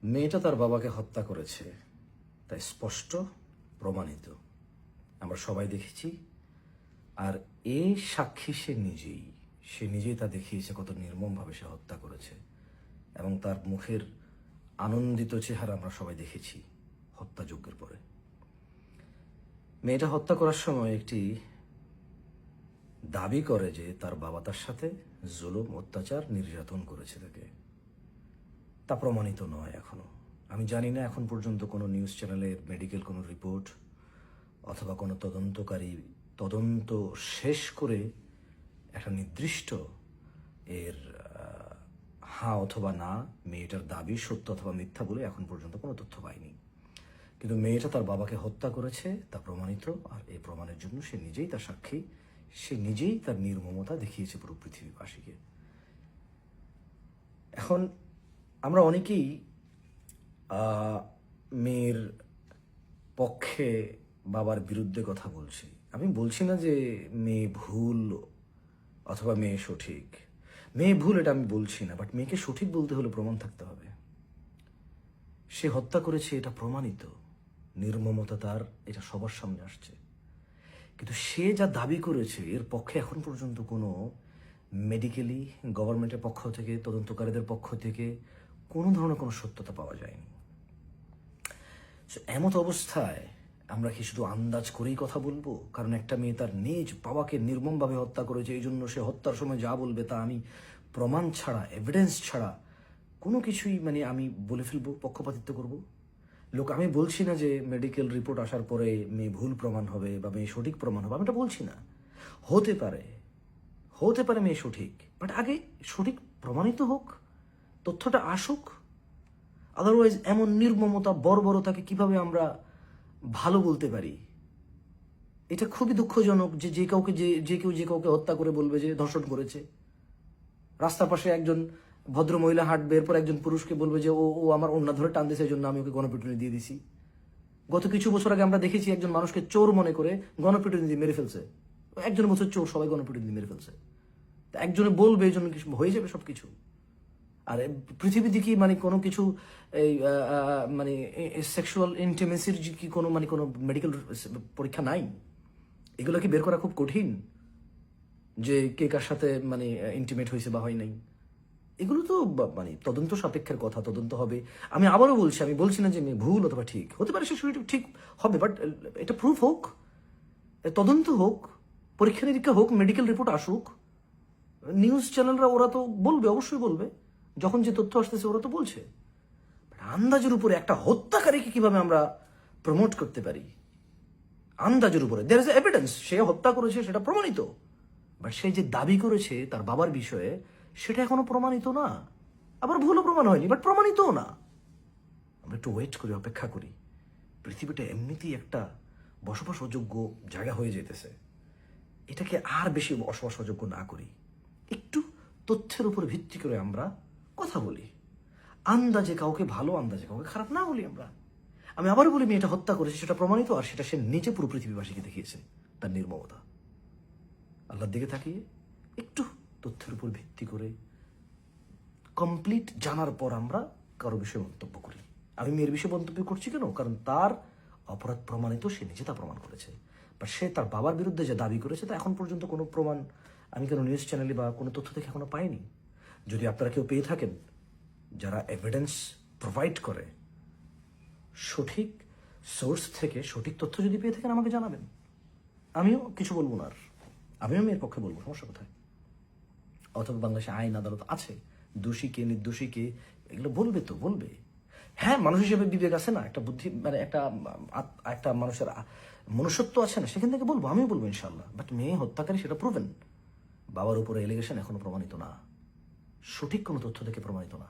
মেয়েটা তার বাবাকে হত্যা করেছে, তাই স্পষ্ট প্রমাণিত, আমরা সবাই দেখেছি। আর এই সাক্ষী সে নিজেই তা দেখিয়েছে কত নির্মমভাবে সে হত্যা করেছে, এবং তার মুখের আনন্দিত চেহারা আমরা সবাই দেখেছি হত্যাযজ্ঞের পরে। মেয়েটা হত্যা করার সময় একটি দাবি করে যে তার বাবা তার সাথে জুলুম, অত্যাচার, নির্যাতন করেছে তাকে। তা প্রমাণিত নয় এখনো। আমি জানি না এখন পর্যন্ত কোনো নিউজ চ্যানেলের মেডিকেল কোনো রিপোর্ট অথবা কোনো তদন্তকারী তদন্ত শেষ করে একটা নির্দিষ্ট এর হ্যাঁ অথবা না, মেয়েটার দাবি সত্য অথবা মিথ্যা বলে এখন পর্যন্ত কোনো তথ্য পাইনি। কিন্তু মেয়েটা তার বাবাকে হত্যা করেছে, তা প্রমাণিত। আর এই প্রমাণের জন্য সে নিজেই তার সাক্ষী, সে নিজেই তার নির্মমতা দেখিয়েছে পুরো পৃথিবীবাসীকে। এখন আমরা অনেকেই মেয়ের পক্ষে বাবার বিরুদ্ধে কথা বলছি। আমি বলছি না যে মেয়ে ভুল অথবা মেয়ে সঠিক। মেয়ে ভুল এটা আমি বলছি না, বাট মেয়েকে সঠিক বলতে হলে প্রমাণ থাকতে হবে। সে হত্যা করেছে, এটা প্রমাণিত, নির্মমতা তার, এটা সবার সামনে আসছে। কিন্তু সে যা দাবি করেছে এর পক্ষে এখন পর্যন্ত কোনো মেডিকেলি গভর্নমেন্টের পক্ষ থেকে, তদন্তকারীদের পক্ষ থেকে কোনো ধরনের কোনো সত্যতা পাওয়া যায়নি। এমত অবস্থায় আমরা কি শুধু আন্দাজ করেই কথা বলবো? কারণ একটা মেয়ে তার নিজ বাবাকে নির্মমভাবে হত্যা করেছে, এই জন্য সে হত্যার সময় যা বলবে তা আমি প্রমাণ ছাড়া, এভিডেন্স ছাড়া কোনো কিছুই আমি বলে ফেলবো, পক্ষপাতিত্ব করব? লোক, আমি বলছি না যে মেডিকেল রিপোর্ট আসার পরে মেয়ে ভুল প্রমাণ হবে বা মেয়ে সঠিক প্রমাণ হবে, আমি এটা বলছি না। হতে পারে মেয়ে সঠিক, বাট আগে সঠিক প্রমাণিত হোক, তথ্যটা আসুক। আদারওয়াইজ এমন নির্মমতা, বর্বরতাকে কিভাবে আমরা ভালো বলতে পারি? এটা খুবই দুঃখজনক যে কেউ যে কাউকে হত্যা করে বলবে যে ধর্ষণ করেছে। রাস্তার পাশে একজন ভদ্র মহিলা হাঁটবে, এরপর একজন পুরুষকে বলবে যে ও আমার ওড়না ধরে টান দিয়েছে, এই জন্য আমি ওকে গণপিটুনি দিয়ে দিছি। গত কিছু বছর আগে আমরা দেখেছি একজন মানুষকে চোর মনে করে গণপিটুনি দিয়ে মেরে ফেলছে। একজন বছর চোর, সবাই গণপিটুনি দিয়ে মেরে ফেলছে। একজনে বলবে এই জন্য কিছু হয়ে যাবে সবকিছু। আর পৃথিবী দেখি কোনো কিছু এই সেক্সুয়াল ইন্টিমেসির কি কোনো কোনো মেডিকেল পরীক্ষা নাই? এগুলো কি বের করা খুব কঠিন যে কে কার সাথে ইন্টিমেট হয়েছে বা হয় নাই? এগুলো তো তদন্ত সাপেক্ষের কথা, তদন্ত হবে। আমি আবারও বলছি, আমি বলছি না যে ভুল অথবা ঠিক হতে পারে, সে ঠিক হবে, বাট এটা প্রুফ হোক, তদন্ত হোক, পরীক্ষা নিরীক্ষা হোক, মেডিকেল রিপোর্ট আসুক। নিউজ চ্যানেলরা ওরা তো বলবে, অবশ্যই বলবে, যখন যে তথ্য আসতেছে ওরা তো বলছে। আন্দাজের উপরে একটা হত্যাকারীকে কিভাবে আমরা প্রমোট করতে পারি? আন্দাজের উপরে দেয়ার ইজ এভিডেন্স, সে হত্যা করেছে, সেটা প্রমাণিত, বাট সে যে দাবি করেছে তার বাবার বিষয়ে সেটা এখনো প্রমাণিত না। আবার ভুলও প্রমাণ হয়নি, বাট প্রমাণিতও না। আমরা একটু ওয়েট করি, অপেক্ষা করি। পৃথিবীটা এমনিতেই একটা বসবাস অযোগ্য জায়গা হয়ে যেতেছে, এটাকে আর বেশি বসবাস অযোগ্য না করি। একটু তথ্যের উপর ভিত্তি করে আমরা কথা বলি, আন্দাজে কাউকে ভালো, আন্দাজে কাউকে খারাপ না বলি আমরা। আমি আবারও বলি, মেয়েটা হত্যা করেছে, সেটা প্রমাণিত, আর সেটা সে নিজে পুরো পৃথিবীবাসীকে দেখিয়েছে তার নির্মমতা। আল্লাহর দিকে তাকিয়ে একটু তথ্যের উপর ভিত্তি করে কমপ্লিট জানার পর আমরা কারো বিষয়ে মন্তব্য করি। আমি মেয়ের বিষয়ে মন্তব্য করছি কেন? কারণ তার অপরাধ প্রমাণিত, সে নিজে তা প্রমাণ করেছে। বা সে তার বাবার বিরুদ্ধে যে দাবি করেছে তা এখন পর্যন্ত কোনো প্রমাণ আমি কোনো নিউজ চ্যানেলে বা কোনো তথ্য থেকে এখনো পাইনি। যদি আপনারা কেউ পেয়ে থাকেন, যারা এভিডেন্স প্রোভাইড করে, সঠিক সোর্স থেকে সঠিক তথ্য যদি পেয়ে থাকেন আমাকে জানাবেন। আমিও কিছু বলবো না, আর আমিও মেয়ের পক্ষে বলবো, সমস্যা কোথায়? অথবা বাংলাদেশে আইন আদালত আছে, দোষীকে নির্দোষীকে এগুলো বলবে তো বলবে। হ্যাঁ, মানুষ হিসেবে বিবেক আছে না, একটা বুদ্ধি, একটা মানুষের মনুষ্যত্ব আছে না, সেখান থেকে বলবো, আমিও বলবো ইনশাল্লাহ। বাট মেয়ে হত্যাকারী সেটা প্রুভেন, বাবার উপরে এলিগেশন এখনো প্রমাণিত না, সঠিক কোনো তথ্য থেকে প্রমাণিত না।